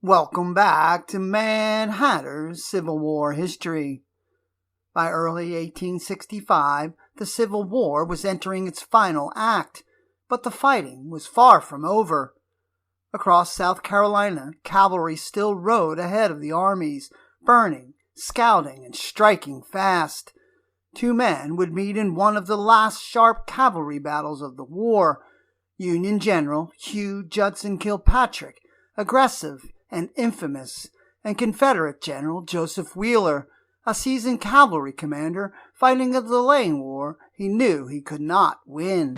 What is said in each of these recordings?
Welcome back to Mad Hatter's Civil War history. By early 1865, the Civil War was entering its final act, but the fighting was far from over. Across South Carolina, cavalry still rode ahead of the armies, burning, scouting, and striking fast. Two men would meet in one of the last sharp cavalry battles of the war. Union General Hugh Judson Kilpatrick, aggressive and infamous, and Confederate General Joseph Wheeler, a seasoned cavalry commander fighting a delaying war he knew he could not win.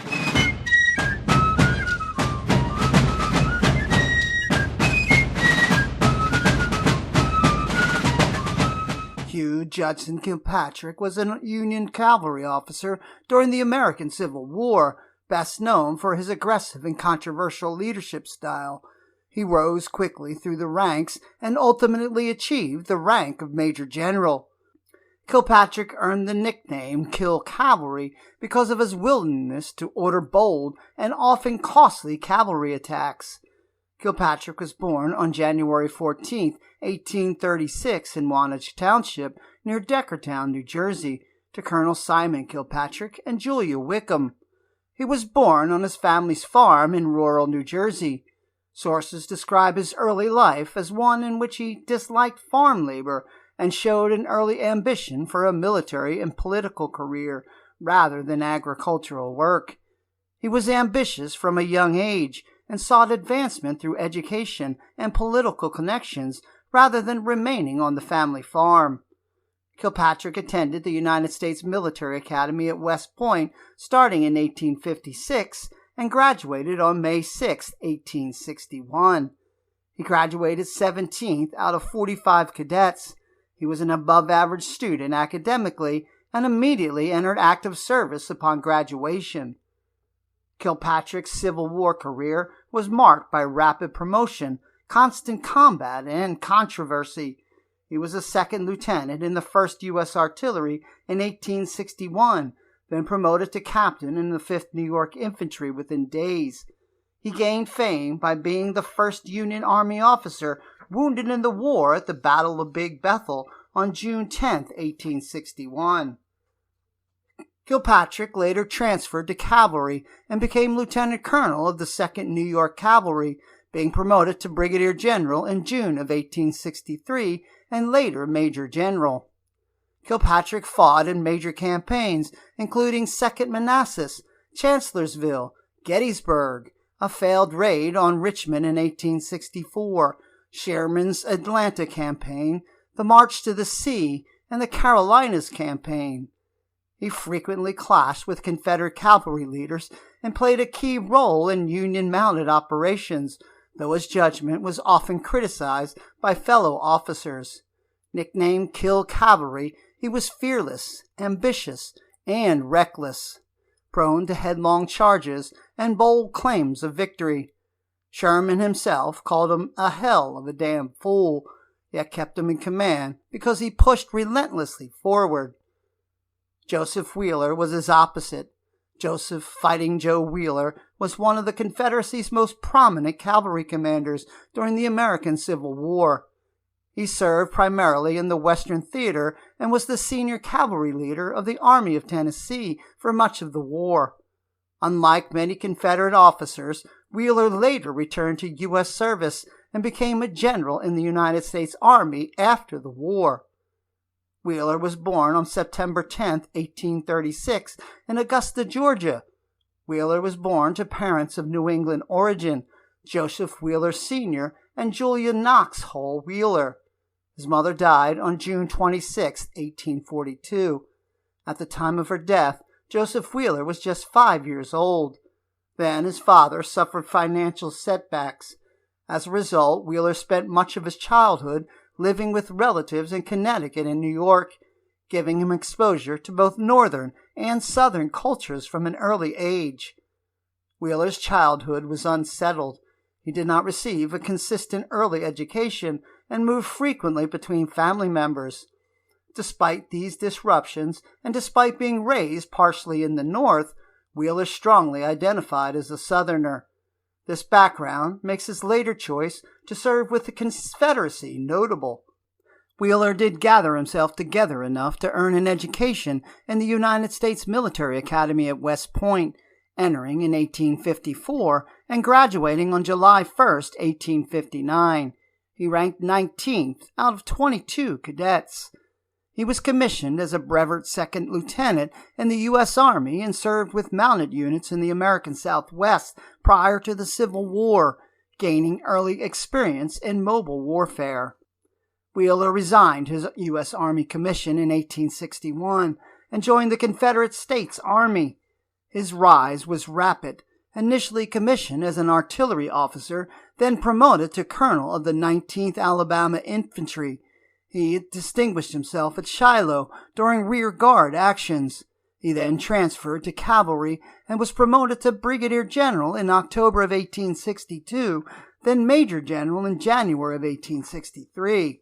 Hugh Judson Kilpatrick was a Union cavalry officer during the American Civil War, best known for his aggressive and controversial leadership style. He rose quickly through the ranks and ultimately achieved the rank of Major General. Kilpatrick earned the nickname Kill Cavalry because of his willingness to order bold and often costly cavalry attacks. Kilpatrick was born on January 14, 1836 in Wantage Township near Deckertown, New Jersey, to Colonel Simon Kilpatrick and Julia Wickham. He was born on his family's farm in rural New Jersey. Sources describe his early life as one in which he disliked farm labor and showed an early ambition for a military and political career rather than agricultural work. He was ambitious from a young age and sought advancement through education and political connections rather than remaining on the family farm. Kilpatrick attended the United States Military Academy at West Point starting in 1856 and graduated on May 6, 1861. He graduated 17th out of 45 cadets. He was an above-average student academically and immediately entered active service upon graduation. Kilpatrick's Civil War career was marked by rapid promotion, constant combat, and controversy. He was a second lieutenant in the 1st U.S. Artillery in 1861, then promoted to captain in the 5th New York Infantry within days. He gained fame by being the first Union Army officer wounded in the war at the Battle of Big Bethel on June 10, 1861. Kilpatrick later transferred to cavalry and became lieutenant colonel of the 2nd New York Cavalry, being promoted to brigadier general in June of 1863 and later major general. Kilpatrick fought in major campaigns, including 2nd Manassas, Chancellorsville, Gettysburg, a failed raid on Richmond in 1864, Sherman's Atlanta campaign, the March to the Sea, and the Carolinas campaign. He frequently clashed with Confederate cavalry leaders and played a key role in Union mounted operations, though his judgment was often criticized by fellow officers. Nicknamed Kill Cavalry, he was fearless, ambitious, and reckless, prone to headlong charges and bold claims of victory. Sherman himself called him a hell of a damn fool, yet kept him in command because he pushed relentlessly forward. Joseph Wheeler was his opposite. Joseph Fighting Joe Wheeler was one of the Confederacy's most prominent cavalry commanders during the American Civil War. He served primarily in the Western Theater and was the senior cavalry leader of the Army of Tennessee for much of the war. Unlike many Confederate officers, Wheeler later returned to U.S. service and became a general in the United States Army after the war. Wheeler was born on September 10, 1836, in Augusta, Georgia. Wheeler was born to parents of New England origin, Joseph Wheeler Sr. and Julia Knox Hull Wheeler. His mother died on June 26, 1842. At the time of her death, Joseph Wheeler was just 5 years old. Then his father suffered financial setbacks. As a result, Wheeler spent much of his childhood living with relatives in Connecticut and New York, giving him exposure to both northern and southern cultures from an early age. Wheeler's childhood was unsettled. He did not receive a consistent early education and moved frequently between family members. Despite these disruptions, and despite being raised partially in the North, Wheeler strongly identified as a Southerner. This background makes his later choice to serve with the Confederacy notable. Wheeler did gather himself together enough to earn an education in the United States Military Academy at West Point, entering in 1854 and graduating on July 1, 1859. He ranked 19th out of 22 cadets. He was commissioned as a brevet second lieutenant in the U.S. Army and served with mounted units in the American Southwest prior to the Civil War, gaining early experience in mobile warfare. Wheeler resigned his U.S. Army commission in 1861 and joined the Confederate States Army. His rise was rapid. Initially commissioned as an artillery officer, then promoted to colonel of the 19th Alabama Infantry. He distinguished himself at Shiloh during rear guard actions. He then transferred to cavalry and was promoted to brigadier general in October of 1862, then major general in January of 1863.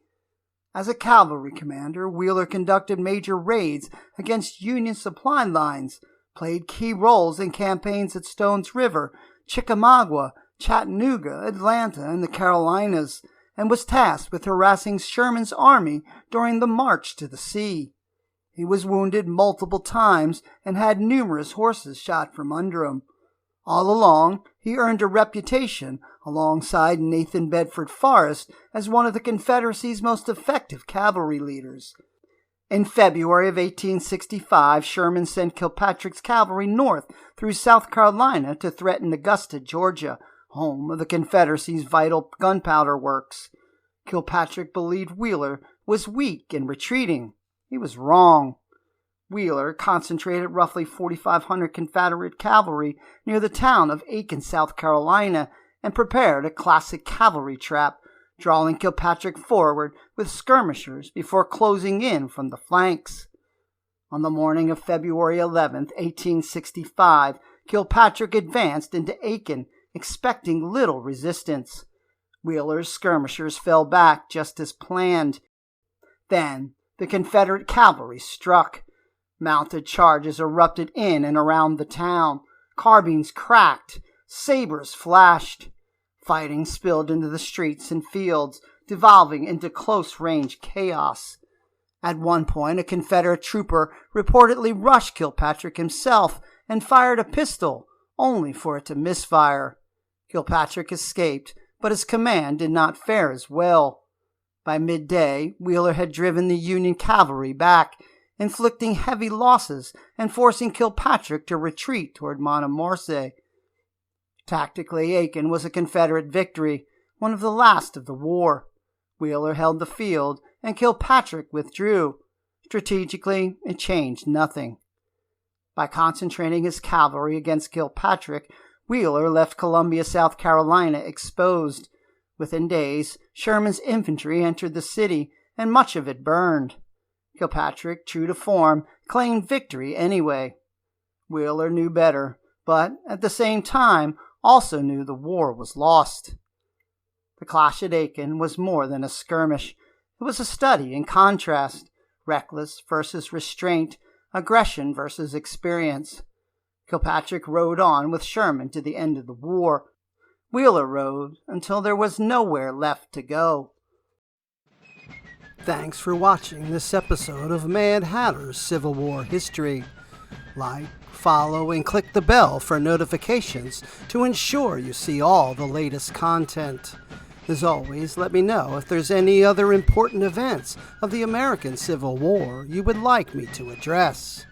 As a cavalry commander, Wheeler conducted major raids against Union supply lines, played key roles in campaigns at Stones River, Chickamauga, Chattanooga, Atlanta, and the Carolinas, and was tasked with harassing Sherman's army during the march to the sea. He was wounded multiple times and had numerous horses shot from under him. All along, he earned a reputation, alongside Nathan Bedford Forrest, as one of the Confederacy's most effective cavalry leaders. In February of 1865, Sherman sent Kilpatrick's cavalry north through South Carolina to threaten Augusta, Georgia, home of the Confederacy's vital gunpowder works. Kilpatrick believed Wheeler was weak and retreating. He was wrong. Wheeler concentrated roughly 4,500 Confederate cavalry near the town of Aiken, South Carolina, and prepared a classic cavalry trap, drawing Kilpatrick forward with skirmishers before closing in from the flanks. On the morning of February 11, 1865, Kilpatrick advanced into Aiken, expecting little resistance. Wheeler's skirmishers fell back just as planned. Then the Confederate cavalry struck. Mounted charges erupted in and around the town. Carbines cracked. Sabers flashed. Fighting spilled into the streets and fields, devolving into close-range chaos. At one point, a Confederate trooper reportedly rushed Kilpatrick himself and fired a pistol, only for it to misfire. Kilpatrick escaped, but his command did not fare as well. By midday, Wheeler had driven the Union cavalry back, inflicting heavy losses and forcing Kilpatrick to retreat toward Montmorency. Tactically, Aiken was a Confederate victory, one of the last of the war. Wheeler held the field, and Kilpatrick withdrew. Strategically, it changed nothing. By concentrating his cavalry against Kilpatrick, Wheeler left Columbia, South Carolina exposed. Within days, Sherman's infantry entered the city, and much of it burned. Kilpatrick, true to form, claimed victory anyway. Wheeler knew better, but at the same time also knew the war was lost. The clash at Aiken was more than a skirmish. It was a study in contrast, reckless versus restraint, aggression versus experience. Kilpatrick rode on with Sherman to the end of the war. Wheeler rode until there was nowhere left to go. Thanks for watching this episode of Mad Hatter's Civil War History. Like, follow, and click the bell for notifications to ensure you see all the latest content. As always, let me know if there's any other important events of the American Civil War you would like me to address.